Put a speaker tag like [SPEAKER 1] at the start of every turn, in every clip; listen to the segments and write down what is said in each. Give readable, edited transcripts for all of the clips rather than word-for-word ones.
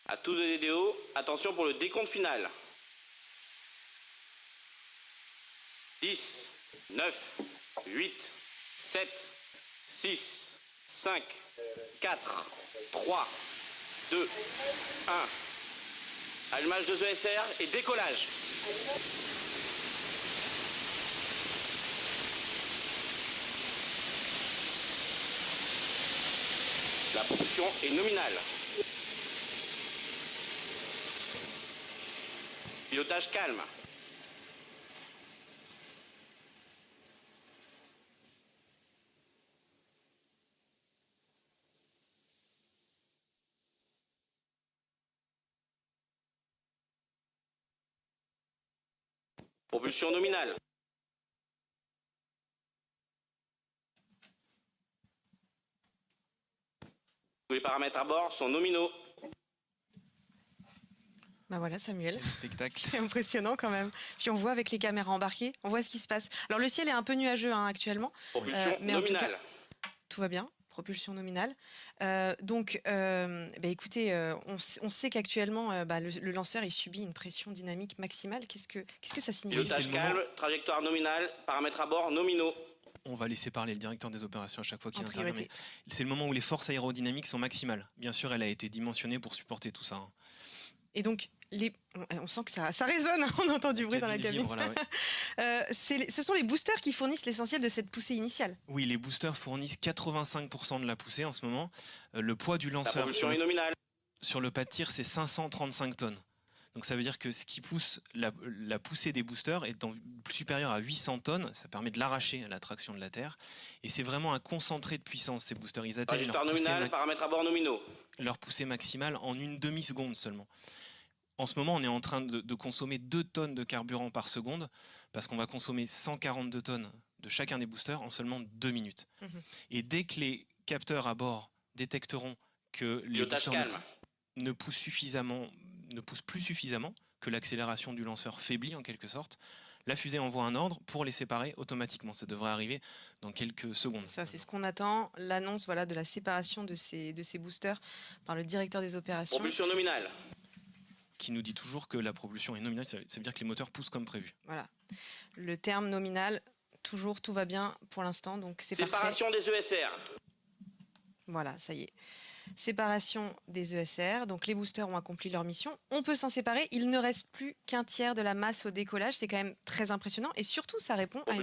[SPEAKER 1] À tous les DDO, attention pour le décompte final. 10, 9, 8, 7, 6, 5, 4, 3, 2, 1. Allumage de ESR et décollage. La propulsion est nominale. Pilotage calme. Propulsion nominale. Tous les paramètres à bord sont nominaux.
[SPEAKER 2] Bah voilà Samuel,
[SPEAKER 3] Quel spectacle.
[SPEAKER 2] c'est impressionnant quand même. Puis on voit avec les caméras embarquées, on voit ce qui se passe. Alors le ciel est un peu nuageux actuellement,
[SPEAKER 1] Propulsion
[SPEAKER 2] mais en tout
[SPEAKER 1] nominale.
[SPEAKER 2] cas tout va bien, propulsion nominale. Écoutez, on sait qu'actuellement le lanceur il subit une pression dynamique maximale. Qu'est-ce que ça signifie?
[SPEAKER 1] Pilotage
[SPEAKER 3] le
[SPEAKER 1] calme,
[SPEAKER 3] moment.
[SPEAKER 1] trajectoire nominale, paramètres à bord nominaux.
[SPEAKER 3] On va laisser parler le directeur des opérations à chaque fois qu'il
[SPEAKER 2] En
[SPEAKER 3] intervient.
[SPEAKER 2] priorité.
[SPEAKER 3] Mais c'est le moment où les forces aérodynamiques sont maximales. Bien sûr, elle a été dimensionnée pour supporter tout ça. Hein.
[SPEAKER 2] Et donc on sent que ça résonne, on entend du bruit dans la cabine.
[SPEAKER 3] Vibre, là, ouais.
[SPEAKER 2] Ce sont les boosters qui fournissent l'essentiel de cette poussée initiale.
[SPEAKER 3] Oui, les boosters fournissent 85% de la poussée en ce moment. Le poids du
[SPEAKER 1] La
[SPEAKER 3] lanceur
[SPEAKER 1] propulsion est nominale.
[SPEAKER 3] sur le pas de tir, c'est 535 tonnes. Donc ça veut dire que ce qui pousse la poussée des boosters est plus supérieure à 800 tonnes. Ça permet de l'arracher à la traction de la Terre. Et c'est vraiment un concentré de puissance, ces boosters. Ils atteignent
[SPEAKER 1] Trajectoire nominale, paramètres à bord nominaux.
[SPEAKER 3] leur poussée maximale en une demi-seconde seulement. En ce moment, on est en train de consommer 2 tonnes de carburant par seconde parce qu'on va consommer 142 tonnes de chacun des boosters en seulement 2 minutes. Et dès que les capteurs à bord détecteront que les
[SPEAKER 1] Pilotage
[SPEAKER 3] boosters
[SPEAKER 1] calme.
[SPEAKER 3] ne poussent plus suffisamment, que l'accélération du lanceur faiblit en quelque sorte, la fusée envoie un ordre pour les séparer automatiquement. Ça devrait arriver dans quelques secondes.
[SPEAKER 2] Ça, c'est ce qu'on attend, l'annonce de la séparation de ces boosters par le directeur des opérations.
[SPEAKER 1] Propulsion nominale.
[SPEAKER 3] Qui nous dit toujours que la propulsion est nominale, ça veut dire que les moteurs poussent comme prévu.
[SPEAKER 2] Voilà. Le terme nominal, toujours, tout va bien pour l'instant, donc c'est parfait.
[SPEAKER 1] Séparation des ESR.
[SPEAKER 2] Voilà, ça y est. Séparation des ESR, donc les boosters ont accompli leur mission. On peut s'en séparer, il ne reste plus qu'un tiers de la masse au décollage, c'est quand même très impressionnant et surtout ça répond à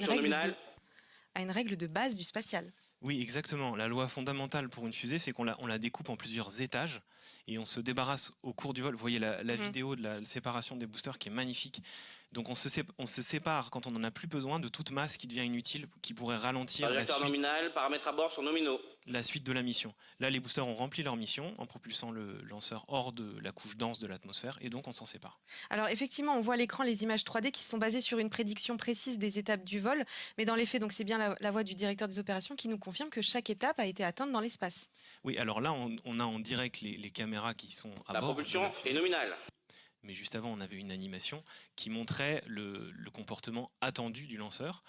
[SPEAKER 2] une règle de base du spatial.
[SPEAKER 3] Oui, exactement. La loi fondamentale pour une fusée, c'est qu'on la découpe en plusieurs étages et on se débarrasse au cours du vol. Vous voyez la vidéo de la séparation des boosters qui est magnifique. Donc on se sépare quand on n'en a plus besoin de toute masse qui devient inutile, qui pourrait ralentir
[SPEAKER 1] Trajectoire nominale, paramètres à bord sont nominaux.
[SPEAKER 3] la suite de la mission. Là, les boosters ont rempli leur mission en propulsant le lanceur hors de la couche dense de l'atmosphère et donc on s'en sépare.
[SPEAKER 2] Alors effectivement, on voit à l'écran les images 3D qui sont basées sur une prédiction précise des étapes du vol, mais dans les faits, donc c'est bien la voix du directeur des opérations qui nous confirme que chaque étape a été atteinte dans l'espace.
[SPEAKER 3] Oui, alors là, on a en direct les caméras qui sont à
[SPEAKER 1] La
[SPEAKER 3] bord.
[SPEAKER 1] propulsion est nominale.
[SPEAKER 3] Mais juste avant, on avait une animation qui montrait le comportement attendu du lanceur.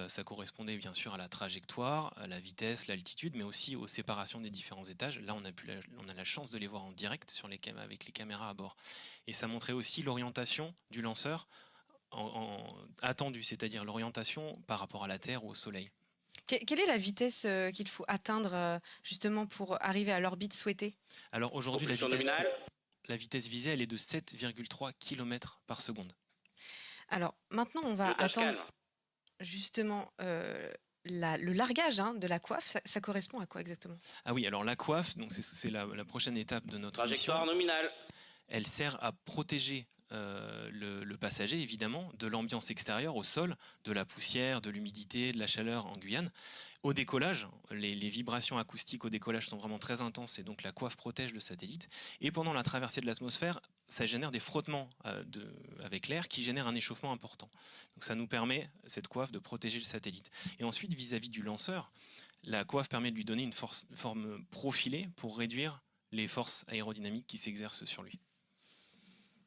[SPEAKER 3] Ça correspondait bien sûr à la trajectoire, à la vitesse, l'altitude, mais aussi aux séparations des différents étages. Là, on a la chance de les voir en direct avec les caméras à bord. Et ça montrait aussi l'orientation du lanceur attendue, c'est-à-dire l'orientation par rapport à la Terre ou au Soleil.
[SPEAKER 2] Quelle est la vitesse qu'il faut justement pour arriver à l'orbite souhaitée?
[SPEAKER 3] Alors aujourd'hui, la vitesse visée, elle est de 7,3 km par seconde.
[SPEAKER 2] Alors maintenant, on va attendre justement le largage de la coiffe. Ça correspond à quoi exactement?
[SPEAKER 3] Ah oui, alors la coiffe, donc c'est la prochaine étape de notre
[SPEAKER 1] Trajectoire
[SPEAKER 3] mission.
[SPEAKER 1] nominale.
[SPEAKER 3] Elle sert à protéger le passager, évidemment, de l'ambiance extérieure au sol, de la poussière, de l'humidité, de la chaleur en Guyane. Au décollage, les vibrations acoustiques au décollage sont vraiment très intenses et donc la coiffe protège le satellite. Et pendant la traversée de l'atmosphère, ça génère des frottements avec l'air qui génèrent un échauffement important. Donc ça nous permet, cette coiffe, de protéger le satellite. Et ensuite, vis-à-vis du lanceur, la coiffe permet de lui donner une forme profilée pour réduire les forces aérodynamiques qui s'exercent sur lui.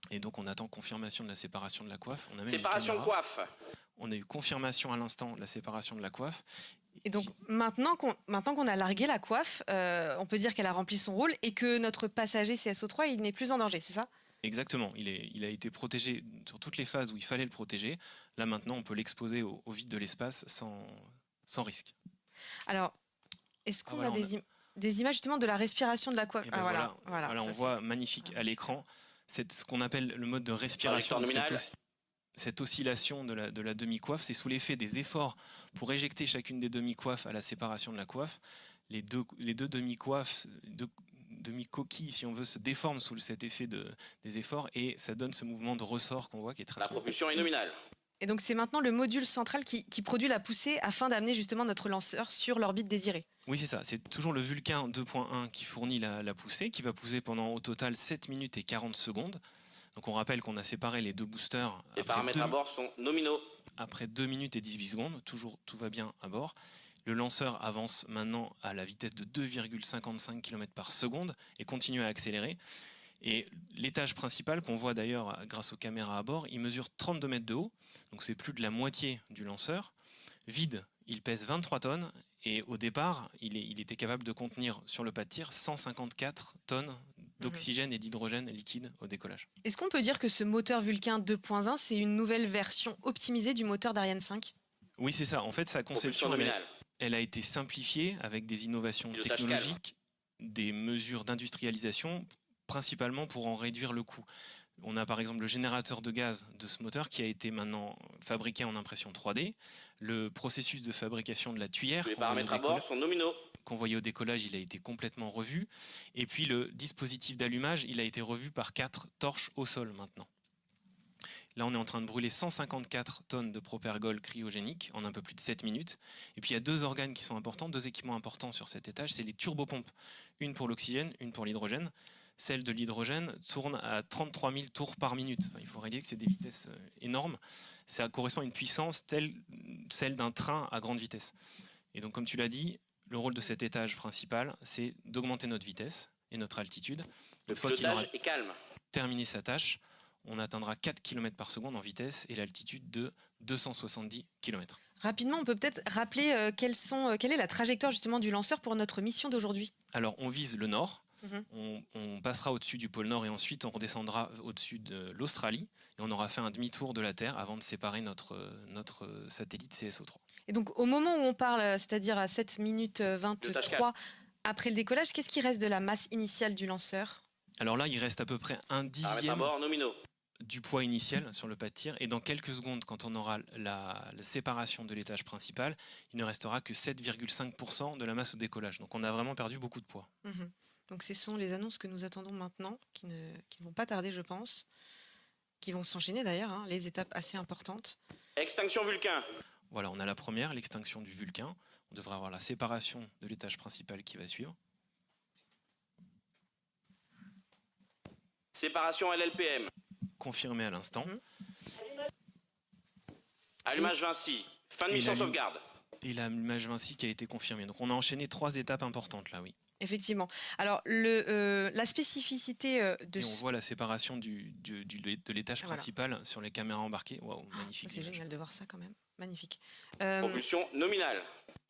[SPEAKER 3] Et donc on attend confirmation de la séparation de la coiffe. On a même
[SPEAKER 1] séparation coiffe.
[SPEAKER 3] On a eu confirmation à l'instant de la séparation de la coiffe.
[SPEAKER 2] Et donc maintenant qu'on a largué la coiffe, on peut dire qu'elle a rempli son rôle et que notre passager CSO3 il n'est plus en danger, c'est ça?
[SPEAKER 3] Exactement, il a été protégé sur toutes les phases où il fallait le protéger. Là maintenant, on peut l'exposer au vide de l'espace sans risque.
[SPEAKER 2] Alors, est-ce qu'on
[SPEAKER 3] voilà,
[SPEAKER 2] a des images justement de la respiration de la coiffe?
[SPEAKER 3] Et ben voilà, on
[SPEAKER 2] ça,
[SPEAKER 3] voit magnifique à l'écran, c'est ce qu'on appelle le mode de respiration. Cette oscillation de la demi-coiffe, c'est sous l'effet des efforts pour éjecter chacune des demi-coiffes à la séparation de la coiffe. Les deux demi-coiffes, demi-coquilles, si on veut, se déforment sous cet effet des efforts et ça donne ce mouvement de ressort qu'on voit qui est très
[SPEAKER 1] La propulsion est nominale.
[SPEAKER 2] Et donc c'est maintenant le module central qui produit la poussée afin d'amener justement notre lanceur sur l'orbite désirée.
[SPEAKER 3] Oui, c'est ça. C'est toujours le Vulcain 2.1 qui fournit la poussée, qui va pousser pendant au total 7 minutes et 40 secondes. Donc on rappelle qu'on a séparé les deux boosters.
[SPEAKER 1] Les paramètres à bord sont nominaux.
[SPEAKER 3] Après 2 minutes et 18 secondes, toujours tout va bien à bord. Le lanceur avance maintenant à la vitesse de 2,55 km par seconde et continue à accélérer. Et l'étage principal, qu'on voit d'ailleurs grâce aux caméras à bord, il mesure 32 mètres de haut, donc c'est plus de la moitié du lanceur. Vide, il pèse 23 tonnes et au départ, il était capable de contenir sur le pas de tir 154 tonnes d'oxygène et d'hydrogène liquide au décollage.
[SPEAKER 2] Est-ce qu'on peut dire que ce moteur Vulcain 2.1, c'est une nouvelle version optimisée du moteur d'Ariane 5?
[SPEAKER 3] Oui, c'est ça. En fait, sa conception, elle a été simplifiée avec des innovations technologiques, des mesures d'industrialisation, principalement pour en réduire le coût. On a par exemple le générateur de gaz de ce moteur qui a été maintenant fabriqué en impression 3D. Le processus de fabrication de la tuyère
[SPEAKER 1] les paramètres à bord sont nominaux.
[SPEAKER 3] Qu'on voyait au décollage, il a été complètement revu. Et puis le dispositif d'allumage, il a été revu par 4 torches au sol maintenant. Là, on est en train de brûler 154 tonnes de propergol cryogénique en un peu plus de 7 minutes. Et puis il y a 2 organes qui sont importants, 2 équipements importants sur cet étage, c'est les turbopompes. Une pour l'oxygène, une pour l'hydrogène. Celle de l'hydrogène tourne à 33 000 tours par minute. Enfin, il faut réaliser que c'est des vitesses énormes. Ça correspond à une puissance telle celle d'un train à grande vitesse. Et donc, comme tu l'as dit, le rôle de cet étage principal, c'est d'augmenter notre vitesse et notre altitude.
[SPEAKER 1] Une fois qu'il aura
[SPEAKER 3] terminé sa tâche, on atteindra 4 km par seconde en vitesse et l'altitude de 270 km.
[SPEAKER 2] Rapidement, on peut peut-être rappeler quelle est la trajectoire justement du lanceur pour notre mission d'aujourd'hui?
[SPEAKER 3] Alors, on vise le nord. On passera au-dessus du pôle Nord et ensuite on redescendra au-dessus de l'Australie et on aura fait un demi-tour de la Terre avant de séparer notre satellite CSO3.
[SPEAKER 2] Et donc au moment où on parle, c'est-à-dire à 7 minutes 23 après le décollage, qu'est-ce qui reste de la masse initiale du lanceur?
[SPEAKER 3] Alors là, il reste à peu près un dixième du poids initial sur le pas de tir et dans quelques secondes, quand on aura la séparation de l'étage principal, il ne restera que 7,5% de la masse au décollage. Donc on a vraiment perdu beaucoup de poids.
[SPEAKER 2] Donc ce sont les annonces que nous attendons maintenant, qui ne vont pas tarder, je pense, qui vont s'enchaîner d'ailleurs, hein, les étapes assez importantes.
[SPEAKER 1] Extinction Vulcain.
[SPEAKER 3] Voilà, on a la première, l'extinction du Vulcain. On devrait avoir la séparation de l'étage principal qui va suivre.
[SPEAKER 1] Séparation LLPM.
[SPEAKER 3] Confirmé à l'instant.
[SPEAKER 1] Allumage Vinci. Fin de mission sauvegarde.
[SPEAKER 3] Et l'allumage Vinci qui a été confirmé. Donc on a enchaîné 3 étapes importantes là, oui.
[SPEAKER 2] Effectivement. Alors, la spécificité de...
[SPEAKER 3] Et on voit la séparation de l'étage principal sur les caméras embarquées. Waouh, magnifique.
[SPEAKER 2] C'est génial de voir ça quand même. Magnifique.
[SPEAKER 1] Propulsion nominale.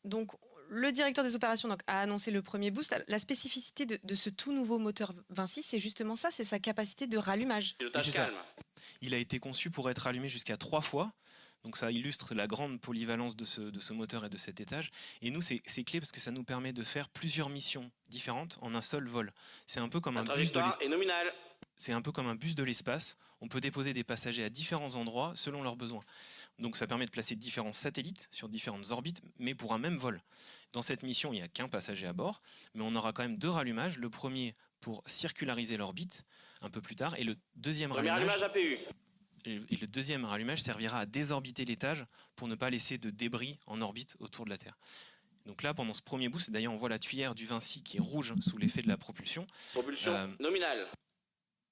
[SPEAKER 2] Donc, le directeur des opérations a annoncé le premier boost. La spécificité de ce tout nouveau moteur Vinci, c'est justement ça, c'est sa capacité de rallumage.
[SPEAKER 3] C'est ça. Il a été conçu pour être allumé jusqu'à 3 fois. Donc ça illustre la grande polyvalence de ce moteur et de cet étage. Et nous, c'est clé parce que ça nous permet de faire plusieurs missions différentes en un seul vol. C'est un peu comme un bus de l'espace. C'est un peu comme un bus de l'espace. On peut déposer des passagers à différents endroits selon leurs besoins. Donc ça permet de placer différents satellites sur différentes orbites, mais pour un même vol. Dans cette mission, il n'y a qu'un passager à bord, mais on aura quand même 2 rallumages. Le premier pour circulariser l'orbite un peu plus tard, et le deuxième rallumage...
[SPEAKER 1] APU.
[SPEAKER 3] Et le deuxième rallumage servira à désorbiter l'étage pour ne pas laisser de débris en orbite autour de la Terre. Donc là, pendant ce premier boost, d'ailleurs on voit la tuyère du Vinci qui est rouge sous l'effet de la propulsion.
[SPEAKER 1] Propulsion nominale.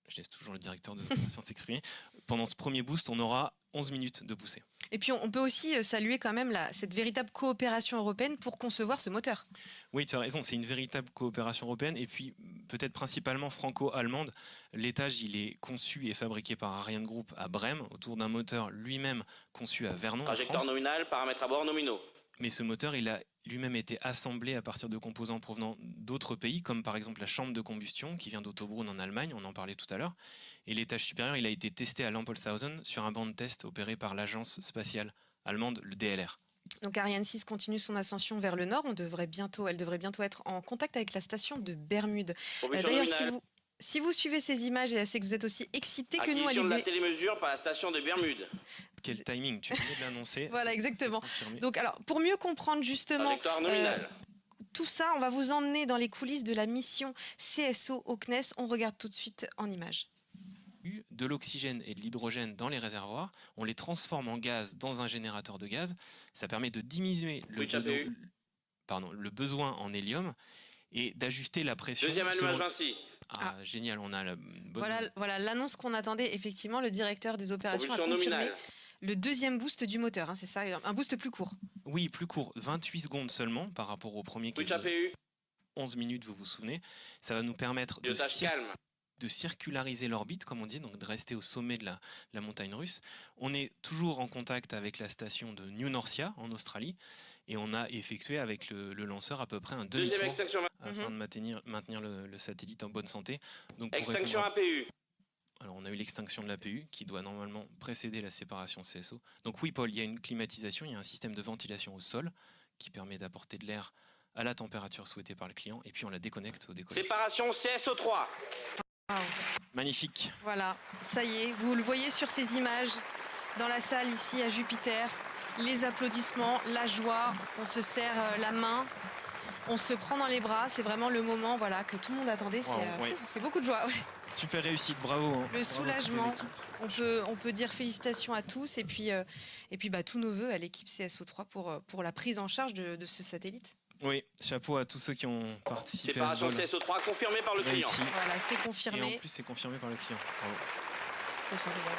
[SPEAKER 3] Je laisse toujours le directeur de l'opération s'exprimer. Pendant ce premier boost, on aura 11 minutes de poussée.
[SPEAKER 2] Et puis on peut aussi saluer quand même cette véritable coopération européenne pour concevoir ce moteur.
[SPEAKER 3] Oui, tu as raison, c'est une véritable coopération européenne et puis peut-être principalement franco-allemande. L'étage, il est conçu et fabriqué par Ariane Group à Brême autour d'un moteur lui-même conçu à Vernon.
[SPEAKER 1] Trajectoire nominale, paramètres à bord nominaux.
[SPEAKER 3] Mais ce moteur, il a lui-même été assemblé à partir de composants provenant d'autres pays, comme par exemple la chambre de combustion qui vient d'Ottobrunn en Allemagne, on en parlait tout à l'heure. Et l'étage supérieur, il a été testé à Lampolshausen sur un banc de test opéré par l'agence spatiale allemande, le DLR.
[SPEAKER 2] Donc Ariane 6 continue son ascension vers le nord. Elle devrait bientôt être en contact avec la station de Bermude.
[SPEAKER 1] Propulsion
[SPEAKER 2] D'ailleurs,
[SPEAKER 1] nominale.
[SPEAKER 2] si vous suivez ces images, et c'est que vous êtes aussi excité que nous à
[SPEAKER 1] Acquisition de la
[SPEAKER 2] l'idée.
[SPEAKER 1] télémesure par la station de Bermude.
[SPEAKER 3] Quel timing, tu venais de l'annoncer.
[SPEAKER 2] Voilà,
[SPEAKER 3] c'est
[SPEAKER 2] exactement.
[SPEAKER 3] confirmé.
[SPEAKER 2] Donc alors, pour mieux comprendre justement
[SPEAKER 1] Trajectoire nominale.
[SPEAKER 2] tout ça, on va vous emmener dans les coulisses de la mission CSO au CNES. On regarde tout de suite en images.
[SPEAKER 3] De l'oxygène et de l'hydrogène dans les réservoirs, on les transforme en gaz dans un générateur de gaz. Ça permet de diminuer le besoin en hélium et d'ajuster la pression.
[SPEAKER 1] Deuxième allumage Vinci.
[SPEAKER 3] Génial, on a la bonne...
[SPEAKER 2] Voilà l'annonce qu'on attendait. Effectivement, le directeur des opérations
[SPEAKER 1] Propulsion
[SPEAKER 2] a confirmé
[SPEAKER 1] nominale.
[SPEAKER 2] le deuxième boost du moteur. Hein, c'est ça, un boost plus court.
[SPEAKER 3] Oui, plus court, 28 secondes seulement par rapport au premier qui
[SPEAKER 1] Switch
[SPEAKER 3] est
[SPEAKER 1] APU.
[SPEAKER 3] de 11 minutes, vous vous souvenez. Ça va nous permettre
[SPEAKER 1] Pilotage calme.
[SPEAKER 3] de circulariser l'orbite, comme on dit, donc de rester au sommet de la montagne russe. On est toujours en contact avec la station de New Norcia en Australie et on a effectué avec le lanceur à peu près un
[SPEAKER 1] Deuxième
[SPEAKER 3] demi-tour
[SPEAKER 1] extinction.
[SPEAKER 3] afin de maintenir le satellite en bonne santé. Donc, pour
[SPEAKER 1] Extinction
[SPEAKER 3] répondre
[SPEAKER 1] APU.
[SPEAKER 3] alors, on a eu l'extinction de l'APU qui doit normalement précéder la séparation CSO. Donc oui, Paul, il y a une climatisation, il y a un système de ventilation au sol qui permet d'apporter de l'air à la température souhaitée par le client et puis on la déconnecte au décollage.
[SPEAKER 1] Séparation CSO3.
[SPEAKER 3] Magnifique.
[SPEAKER 2] Voilà, ça y est, vous le voyez sur ces images dans la salle ici à Jupiter. Les applaudissements, la joie, on se serre la main, on se prend dans les bras. C'est vraiment le moment que tout le monde attendait. C'est beaucoup de joie. Ouais.
[SPEAKER 3] Super réussite, bravo.
[SPEAKER 2] Le soulagement,
[SPEAKER 3] Bravo à toutes les équipes.
[SPEAKER 2] on peut dire félicitations à tous et puis tous nos voeux à l'équipe CSO3 pour la prise en charge de ce satellite.
[SPEAKER 3] Oui, chapeau à tous ceux qui ont participé à ce
[SPEAKER 1] Séparation
[SPEAKER 3] vol.
[SPEAKER 1] CSO3 confirmée par le client.
[SPEAKER 3] Réussi.
[SPEAKER 2] Voilà, c'est
[SPEAKER 3] Et
[SPEAKER 2] confirmé.
[SPEAKER 3] en plus, c'est confirmé par le client. Bravo.
[SPEAKER 2] C'est formidable.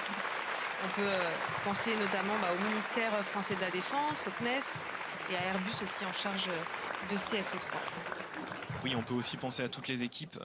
[SPEAKER 2] On peut penser notamment au ministère français de la Défense, au CNES et à Airbus aussi en charge de CSO3.
[SPEAKER 3] Oui, on peut aussi penser à toutes les équipes